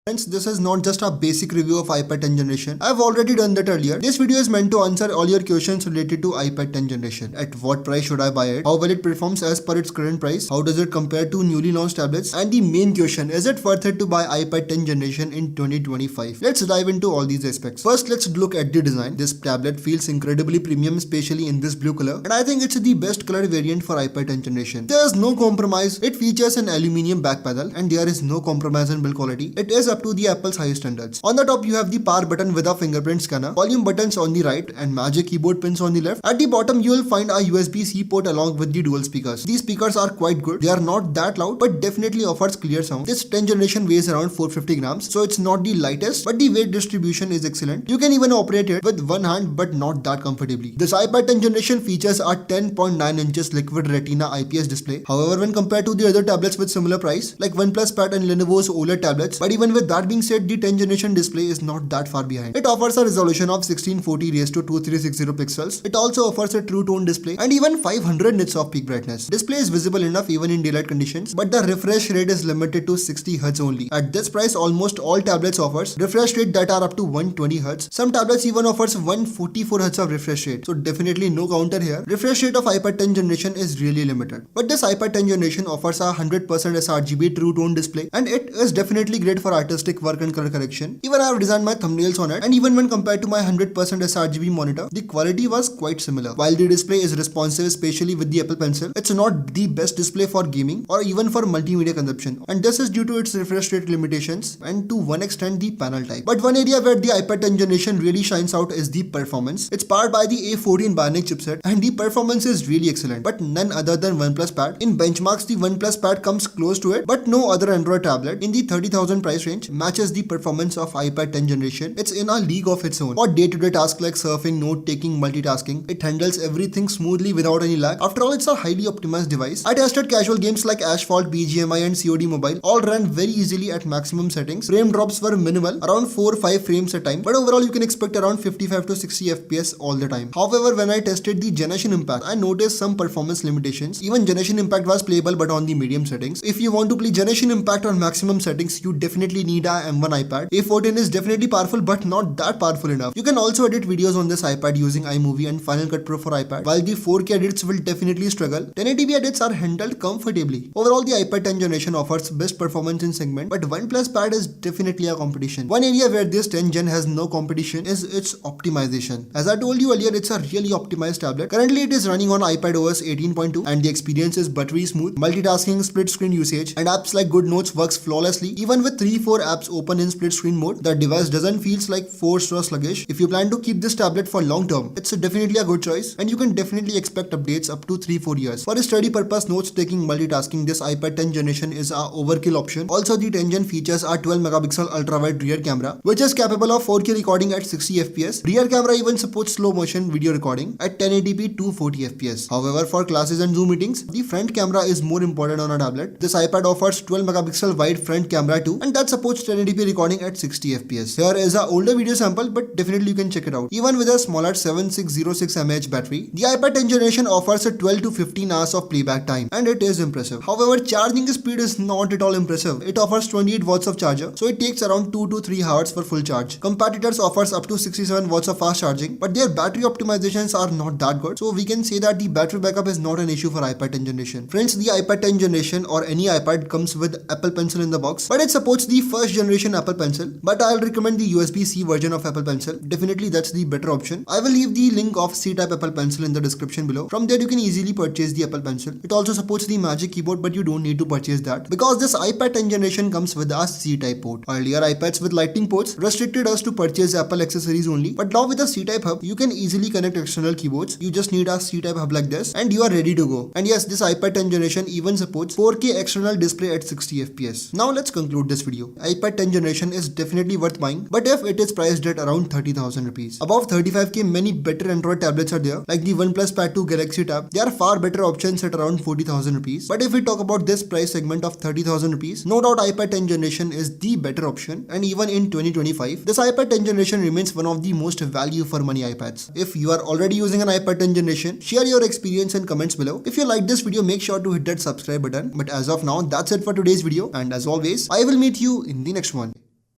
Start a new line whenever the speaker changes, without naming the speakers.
Friends, this is not just a basic review of iPad 10 generation. I've already done that earlier. This video is meant to answer all your questions related to iPad 10 generation. At what price should I buy it? How well it performs as per its current price? How does it compare to newly launched tablets? And the main question, is it worth it to buy iPad 10 generation in 2025? Let's dive into all these aspects. First, let's look at the design. This tablet feels incredibly premium, especially in this blue color. And I think it's the best color variant for iPad 10 generation. There's no compromise. It features an aluminium back panel and there is no compromise in build quality. It is up to the Apple's highest standards. On the top, you have the power button with a fingerprint scanner, volume buttons on the right, and magic keyboard pins on the left. At the bottom, you will find a USB-C port along with the dual speakers. These speakers are quite good. They are not that loud, but definitely offers clear sound. This 10 generation weighs around 450 grams, so it's not the lightest, but the weight distribution is excellent. You can even operate it with one hand, but not that comfortably. This iPad 10 generation features a 10.9 inches liquid retina IPS display. However, when compared to the other tablets with similar price, like OnePlus Pad and Lenovo's OLED tablets, but even with that being said, the 10 generation display is not that far behind. It offers a resolution of 1640:2360 pixels. It also offers a true tone display and even 500 nits of peak brightness. Display is visible enough even in daylight conditions, but the refresh rate is limited to 60 Hz only. At this price, almost all tablets offers refresh rate that are up to 120 Hz. Some tablets even offers 144 Hz of refresh rate, so definitely no counter here. Refresh rate of iPad 10 generation is really limited. But this iPad 10 generation offers a 100% sRGB true tone display, and it is definitely great for artistic work and color correction. Even I have designed my thumbnails on it, and even when compared to my 100% sRGB monitor, the quality was quite similar. While the display is responsive, especially with the Apple Pencil, it's not the best display for gaming or even for multimedia consumption, and this is due to its refresh rate limitations and to one extent the panel type. But one area where the iPad 10 generation really shines out is the performance. It's powered by the A14 Bionic chipset, and the performance is really excellent, but none other than OnePlus Pad. In benchmarks, the OnePlus Pad comes close to it, but no other Android tablet in the 30,000 price range matches the performance of iPad 10 generation. It's in a league of its own. For day-to-day tasks like surfing, note-taking, multitasking, it handles everything smoothly without any lag. After all, it's a highly optimized device. I tested casual games like Asphalt, BGMI and COD Mobile. All ran very easily at maximum settings. Frame drops were minimal, around 4-5 frames a time, but overall you can expect around 55 to 60 FPS all the time. However, when I tested the Generation Impact, I noticed some performance limitations. Even Generation Impact was playable but on the medium settings. If you want to play Generation Impact on maximum settings, you definitely need a M1 iPad. A14 is definitely powerful but not that powerful enough. You can also edit videos on this iPad using iMovie and Final Cut Pro for iPad, while the 4K edits will definitely struggle. 1080p edits are handled comfortably. Overall, the iPad 10 generation offers best performance in segment, but OnePlus Pad is definitely a competition. One area where this 10 gen has no competition is its optimization. As I told you earlier, it's a really optimized tablet. Currently, it is running on iPadOS 18.2 and the experience is buttery smooth. Multitasking, split screen usage, and apps like GoodNotes works flawlessly. Even with 3-4 apps open in split screen mode, the device doesn't feel like forced or sluggish. If you plan to keep this tablet for long term, it's definitely a good choice, and you can definitely expect updates up to 3-4 years. For study purpose, notes taking, multitasking, this iPad 10 generation is a overkill option. Also, the 10 gen features a 12 megapixel ultra wide rear camera, which is capable of 4K recording at 60 FPS. Rear camera even supports slow motion video recording at 1080p 240 FPS. However, for classes and Zoom meetings, the front camera is more important on a tablet. This iPad offers 12 megapixel wide front camera too, and that supports 1080p recording at 60 FPS. Here is an older video sample, but definitely you can check it out. Even with a smaller 7606 mAh battery, the iPad 10 generation offers a 12 to 15 hours of playback time, and it is impressive. However, charging speed is not at all impressive. It offers 28 watts of charger, so it takes around 2 to 3 hours for full charge. Competitors offers up to 67 watts of fast charging, but their battery optimizations are not that good, so we can say that the battery backup is not an issue for iPad 10 generation. Friends, the iPad 10 generation or any iPad comes with Apple Pencil in the box, but it supports the first generation Apple Pencil, but I'll recommend the USB-C version of Apple Pencil. Definitely that's the better option. I will leave the link of C-type Apple Pencil in the description below. From there you can easily purchase the Apple Pencil. It also supports the Magic Keyboard, but you don't need to purchase that because this iPad 10 generation comes with a C-type port. Earlier iPads with Lightning ports restricted us to purchase Apple accessories only, but now with a C-type hub you can easily connect external keyboards. You just need a C-type hub like this and you are ready to go. And yes, this iPad 10 generation even supports 4K external display at 60 FPS. Now let's conclude this video. iPad 10 generation is definitely worth buying, but if it is priced at around 30,000 rupees. Above 35k, many better Android tablets are there, like the OnePlus Pad 2 Galaxy Tab. They are far better options at around 40,000 rupees. But if we talk about this price segment of 30,000 rupees, no doubt iPad 10 generation is the better option, and even in 2025, this iPad 10 generation remains one of the most value for money iPads. If you are already using an iPad 10 generation, share your experience in comments below. If you like this video, make sure to hit that subscribe button. But as of now, that's it for today's video, and as always, I will meet you in the next one.